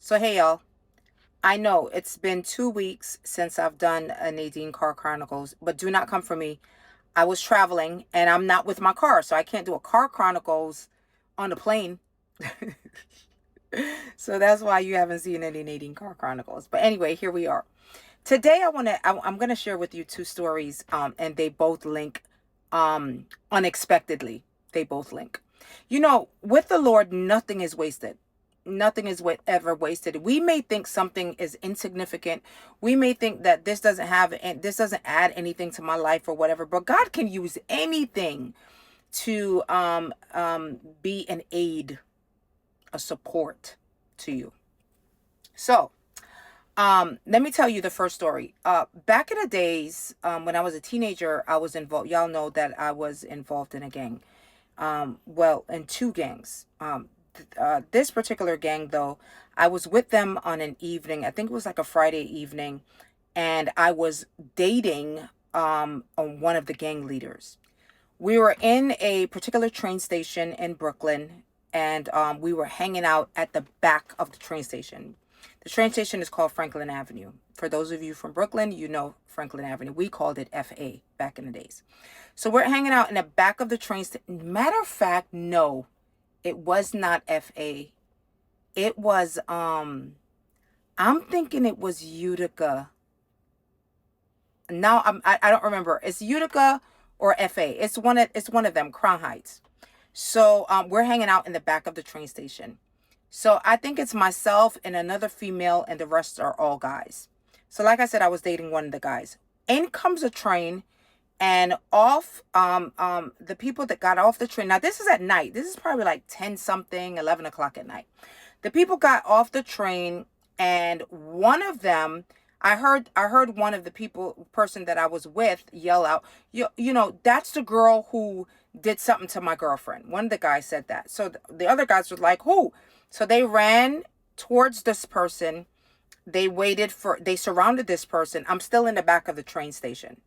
So, hey, y'all. I know it's been 2 weeks since I've done a Nadine Car Chronicles, but do not come for me. I was traveling and I'm not with my car, so I can't do a Car Chronicles on the plane. So that's why you haven't seen any Nadine Car Chronicles. But anyway, here we are. Today I'm gonna share with you two stories, and they both link unexpectedly. They both link. With the Lord, nothing is wasted. Nothing is ever wasted. We may think something is insignificant. We may think that this doesn't add anything to my life or whatever. But God can use anything to be an aid, a support to you. So let me tell you the first story. Back in the days, when I was a teenager, I was involved. Y'all know that I was involved in a gang. Well, in two gangs. This particular gang, though, I was with them on an evening. I think it was like a Friday evening, and I was dating on one of the gang leaders. We were in a particular train station in Brooklyn, and we were hanging out at the back of the train station. The train station is called Franklin Avenue. For those of you from Brooklyn, you know Franklin Avenue. We called it FA back in the days. So we're hanging out in the back of the train station. Matter of fact, no, it was not FA. It was I'm thinking it was Utica. Now I don't remember. It's Utica or FA. It's one of them, Crown Heights. So we're hanging out in the back of the train station. So I think it's myself and another female, and the rest are all guys. So like I said, I was dating one of the guys. In comes a train, and off the people that got off the train. Now this is at night. This is probably like 10 something, 11 o'clock at night. The people got off the train, and one of them, I heard one of the person that I was with yell out, that's the girl who did something to my girlfriend. One of the guys said that. So the other guys were like, who? So they ran towards this person. They surrounded this person. I'm still in the back of the train station.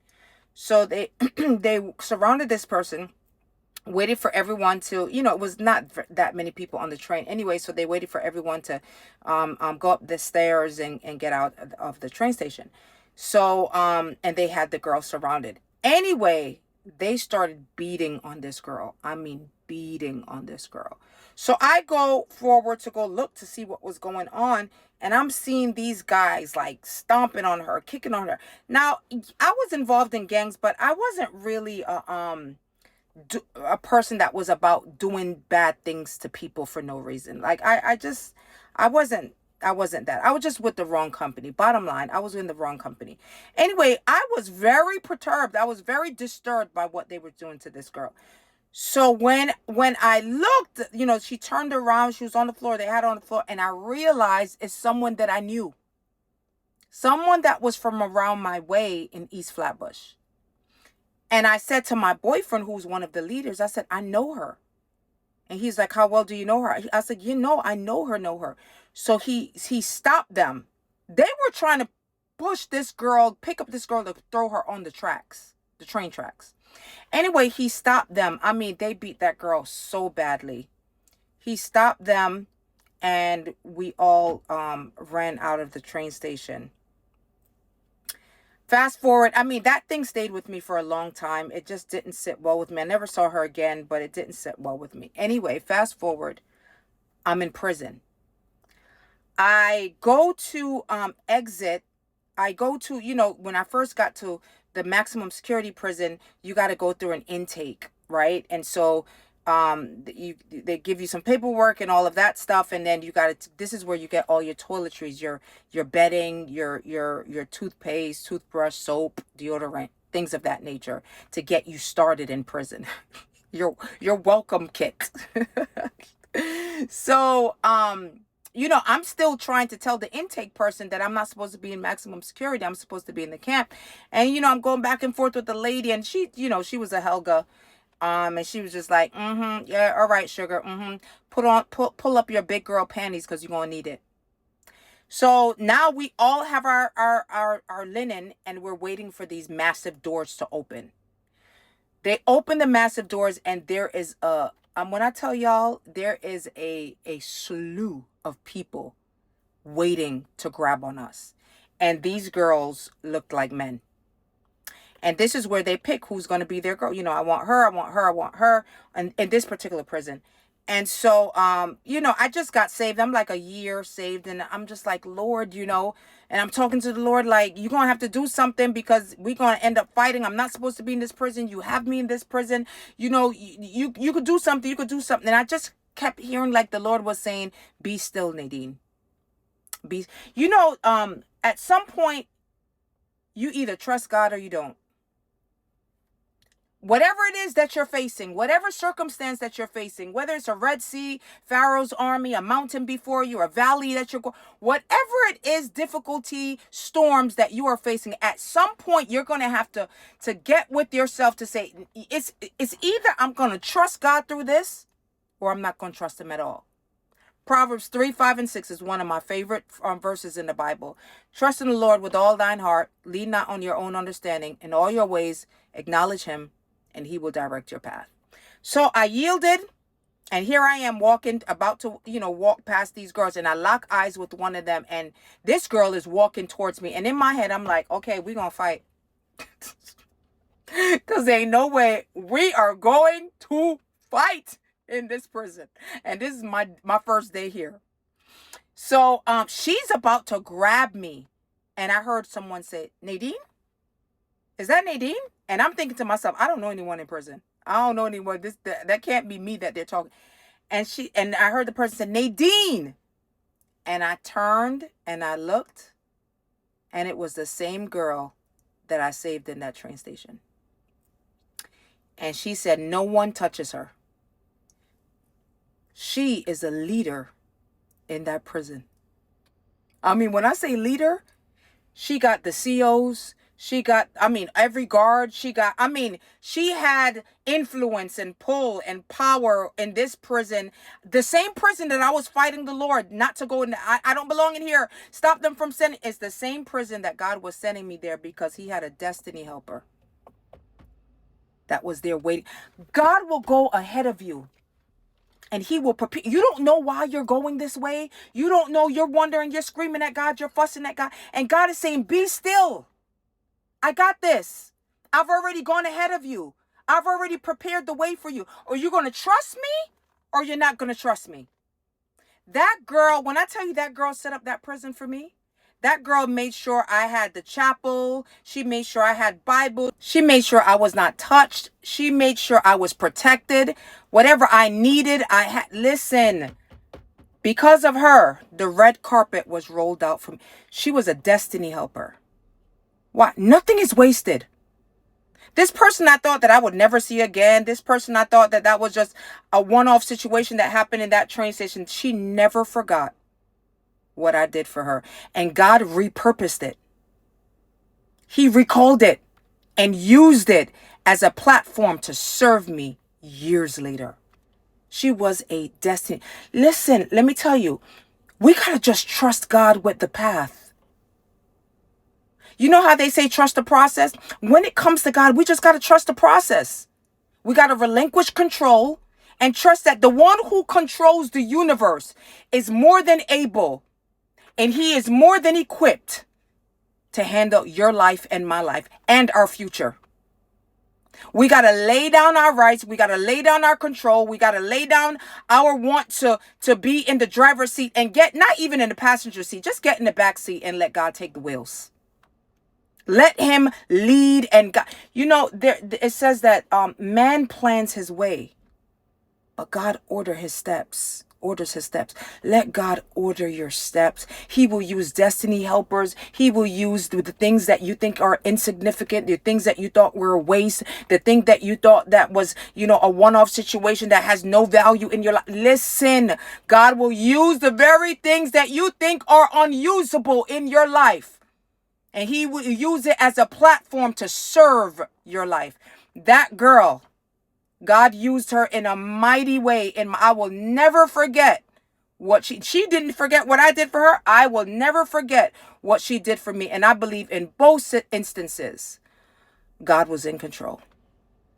So they they surrounded this person, waited for everyone to, it was not that many people on the train anyway, so they waited for everyone to go up the stairs and get out of the train station. So and they had the girl surrounded. Anyway, they started beating on this girl. I mean, beating on this girl. So I go forward to go look to see what was going on, and I'm seeing these guys like stomping on her, kicking on her. Now, I was involved in gangs, but I wasn't really a person that was about doing bad things to people for no reason. Like I wasn't I wasn't that. I was just with the wrong company. Bottom line, I was in the wrong company. Anyway, I was very perturbed. I was very disturbed by what they were doing to this girl. So when I looked, she turned around, she was on the floor, they had her on the floor, and I realized it's someone that I knew. Someone that was from around my way in East Flatbush. And I said to my boyfriend, who's one of the leaders, I said, I know her. And he's like, how well do you know her? I said, I know her. So he stopped them. They were trying to pick up this girl to throw her on the tracks, the train tracks. Anyway, he stopped them. I mean, they beat that girl so badly. He stopped them, and we all ran out of the train station. Fast forward, I mean, that thing stayed with me for a long time. It just didn't sit well with me. I never saw her again, but it didn't sit well with me. Anyway, fast forward, I'm in prison. I go to exit. I go to, when I first got to the maximum security prison, you got to go through an intake, right? And so they give you some paperwork and all of that stuff, and then this is where you get all your toiletries, your bedding, your toothpaste, toothbrush, soap, deodorant, things of that nature, to get you started in prison. Your welcome kit. So I'm still trying to tell the intake person that I'm not supposed to be in maximum security. I'm supposed to be in the camp. And, I'm going back and forth with the lady, and she was a Helga. And she was just like, yeah, all right, sugar. Pull up your big girl panties, because you're going to need it. So now we all have our linen, and we're waiting for these massive doors to open. They open the massive doors, and there is when I tell y'all, there is a slew of people waiting to grab on us. And these girls looked like men. And this is where they pick who's going to be their girl. You know, I want her, I want her, I want her. And in this particular prison. And so, you know, I just got saved. I'm like a year saved. And I'm just like, Lord, you know, and I'm talking to the Lord like, you're going to have to do something because we're going to end up fighting. I'm not supposed to be in this prison. You have me in this prison. You know, you could do something. You could do something. And I just kept hearing like the Lord was saying, be still, Nadine. You know, at some point, you either trust God or you don't. Whatever it is that you're facing, whatever circumstance that you're facing, whether it's a Red Sea, Pharaoh's army, a mountain before you, a valley that you're going, whatever it is, difficulty, storms that you are facing, at some point you're going to have to get with yourself to say, it's either I'm going to trust God through this or I'm not going to trust him at all. Proverbs 3, 5, and 6 is one of my favorite verses in the Bible. Trust in the Lord with all thine heart. Lean not on your own understanding. In all your ways, acknowledge him, and he will direct your path. So I yielded, and here I am walking, about to, you know, walk past these girls, and I lock eyes with one of them, and this girl is walking towards me. And in my head, I'm like, okay, we're going to fight. Because there ain't no way we are going to fight in this prison. And this is my first day here. So she's about to grab me, and I heard someone say, Nadine? Is that Nadine? And I'm thinking to myself, I don't know anyone in prison. I don't know anyone. That can't be me that they're talking. And I heard the person say, Nadine. And I turned and I looked, and it was the same girl that I saved in that train station. And she said, no one touches her. She is a leader in that prison. I mean, when I say leader, she got the COs. She got, every guard. She had influence and pull and power in this prison. The same prison that I was fighting the Lord not to go in. I don't belong in here. Stop them from sending. It's the same prison that God was sending me there because he had a destiny helper that was there waiting. God will go ahead of you. And he will prepare. You don't know why you're going this way. You don't know. You're wondering. You're screaming at God. You're fussing at God. And God is saying, be still. I got this. I've already gone ahead of you. I've already prepared the way for you. Are you going to trust me or you're not going to trust me? That girl, when I tell you that girl set up that prison for me, that girl made sure I had the chapel. She made sure I had Bible. She made sure I was not touched. She made sure I was protected. Whatever I needed, I had. Listen, because of her, the red carpet was rolled out for me. She was a destiny helper. Why? Nothing is wasted. This person I thought that I would never see again. This person I thought that was just a one-off situation that happened in that train station. She never forgot what I did for her. And God repurposed it. He recalled it and used it as a platform to serve me years later. She was a destiny. Listen, let me tell you, we got to just trust God with the path. You know how they say trust the process? When it comes to God, we just got to trust the process. We got to relinquish control and trust that the one who controls the universe is more than able. And he is more than equipped to handle your life and my life and our future. We got to lay down our rights. We got to lay down our control. We got to lay down our want to be in the driver's seat and get, not even in the passenger seat, just get in the back seat and let God take the wheels. Let him lead and God. You know, it says that man plans his way, but God orders his steps. Let God order your steps. He will use destiny helpers. He will use the things that you think are insignificant, the things that you thought were a waste, the thing that you thought that was, a one-off situation that has no value in your life. Listen, God will use the very things that you think are unusable in your life. And he will use it as a platform to serve your life. That girl, God used her in a mighty way. And I will never forget what she didn't forget what I did for her. I will never forget what she did for me. And I believe in both instances, God was in control.